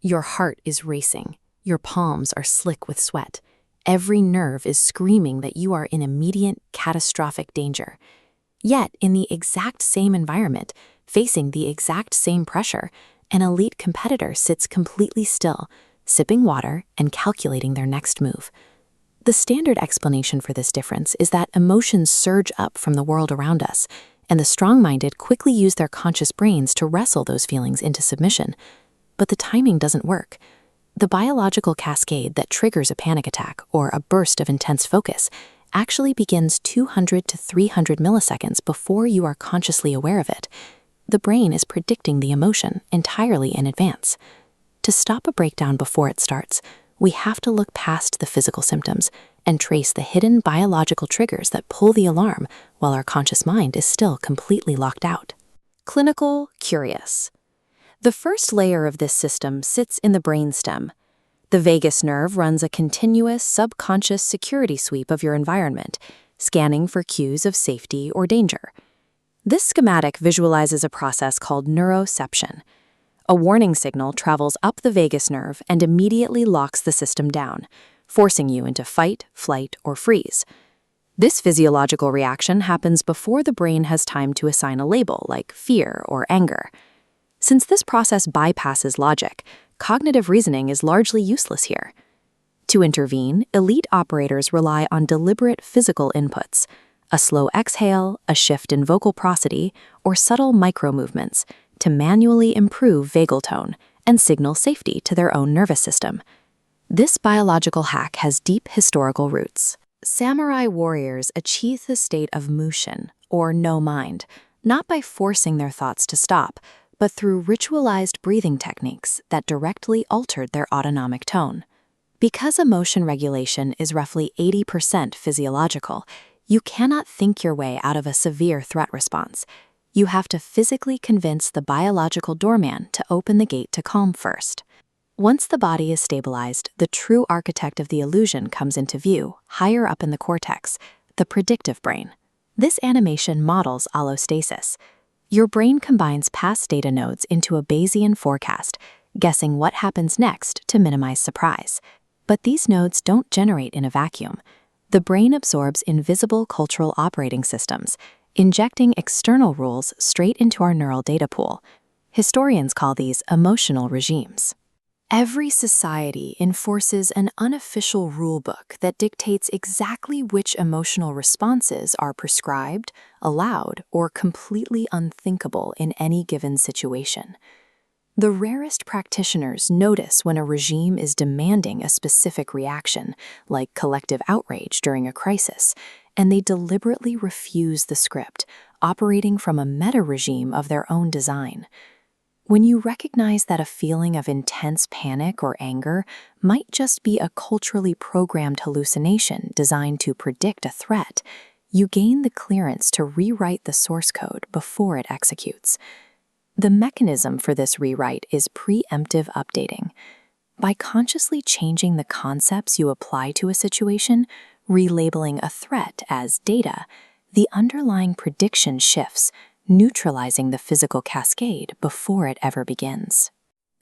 Your heart is racing. Your palms are slick with sweat. Every nerve is screaming that you are in immediate, catastrophic danger. Yet, in the exact same environment, facing the exact same pressure, an elite competitor sits completely still, sipping water and calculating their next move. The standard explanation for this difference is that emotions surge up from the world around us, and the strong-minded quickly use their conscious brains to wrestle those feelings into submission. But the timing doesn't work. The biological cascade that triggers a panic attack or a burst of intense focus actually begins 200 to 300 milliseconds before you are consciously aware of it. The brain is predicting the emotion entirely in advance. To stop a breakdown before it starts, we have to look past the physical symptoms and trace the hidden biological triggers that pull the alarm while our conscious mind is still completely locked out. Clinical curious. The first layer of this system sits in the brainstem. The vagus nerve runs a continuous subconscious security sweep of your environment, scanning for cues of safety or danger. This schematic visualizes a process called neuroception. A warning signal travels up the vagus nerve and immediately locks the system down, forcing you into fight, flight, or freeze. This physiological reaction happens before the brain has time to assign a label like fear or anger. Since this process bypasses logic, cognitive reasoning is largely useless here. To intervene, elite operators rely on deliberate physical inputs, a slow exhale, a shift in vocal prosody, or subtle micro-movements to manually improve vagal tone and signal safety to their own nervous system. This biological hack has deep historical roots. Samurai warriors achieved the state of mushin, or no mind, not by forcing their thoughts to stop, but through ritualized breathing techniques that directly altered their autonomic tone. Because emotion regulation is roughly 80% physiological, you cannot think your way out of a severe threat response. You have to physically convince the biological doorman to open the gate to calm first. Once the body is stabilized, the true architect of the illusion comes into view, higher up in the cortex, the predictive brain. This animation models allostasis. Your brain combines past data nodes into a Bayesian forecast, guessing what happens next to minimize surprise. But these nodes don't generate in a vacuum. The brain absorbs invisible cultural operating systems, injecting external rules straight into our neural data pool. Historians call these emotional regimes. Every society enforces an unofficial rulebook that dictates exactly which emotional responses are prescribed, allowed, or completely unthinkable in any given situation. The rarest practitioners notice when a regime is demanding a specific reaction, like collective outrage during a crisis, and they deliberately refuse the script, operating from a meta-regime of their own design. When you recognize that a feeling of intense panic or anger might just be a culturally programmed hallucination designed to predict a threat, you gain the clearance to rewrite the source code before it executes. The mechanism for this rewrite is preemptive updating. By consciously changing the concepts you apply to a situation, relabeling a threat as data, the underlying prediction shifts, neutralizing the physical cascade before it ever begins.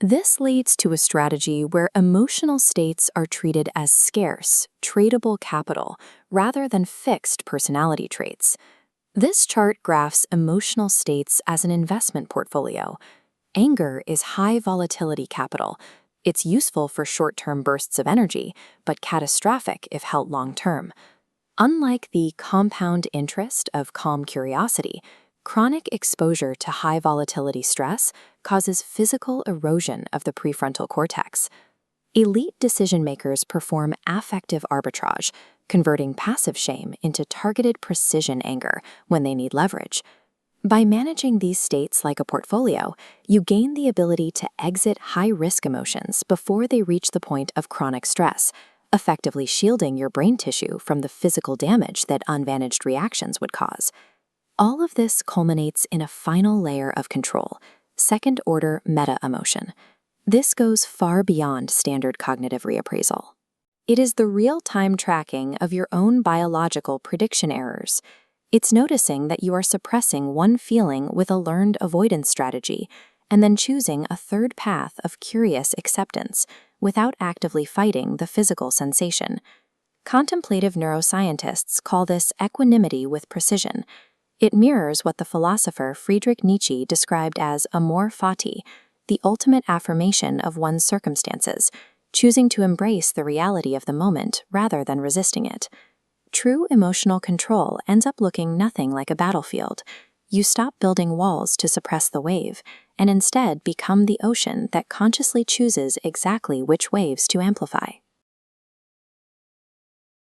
This leads to a strategy where emotional states are treated as scarce, tradable capital, rather than fixed personality traits. This chart graphs emotional states as an investment portfolio. Anger is high volatility capital. It's useful for short-term bursts of energy, but catastrophic if held long-term. Unlike the compound interest of calm curiosity, chronic exposure to high volatility stress causes physical erosion of the prefrontal cortex. Elite decision-makers perform affective arbitrage, converting passive shame into targeted precision anger when they need leverage. By managing these states like a portfolio, you gain the ability to exit high-risk emotions before they reach the point of chronic stress, effectively shielding your brain tissue from the physical damage that unmanaged reactions would cause. All of this culminates in a final layer of control, second-order meta-emotion. This goes far beyond standard cognitive reappraisal. It is the real-time tracking of your own biological prediction errors. It's noticing that you are suppressing one feeling with a learned avoidance strategy and then choosing a third path of curious acceptance without actively fighting the physical sensation. Contemplative neuroscientists call this equanimity with precision. It mirrors what the philosopher Friedrich Nietzsche described as amor fati, the ultimate affirmation of one's circumstances, choosing to embrace the reality of the moment rather than resisting it. True emotional control ends up looking nothing like a battlefield. You stop building walls to suppress the wave, and instead become the ocean that consciously chooses exactly which waves to amplify.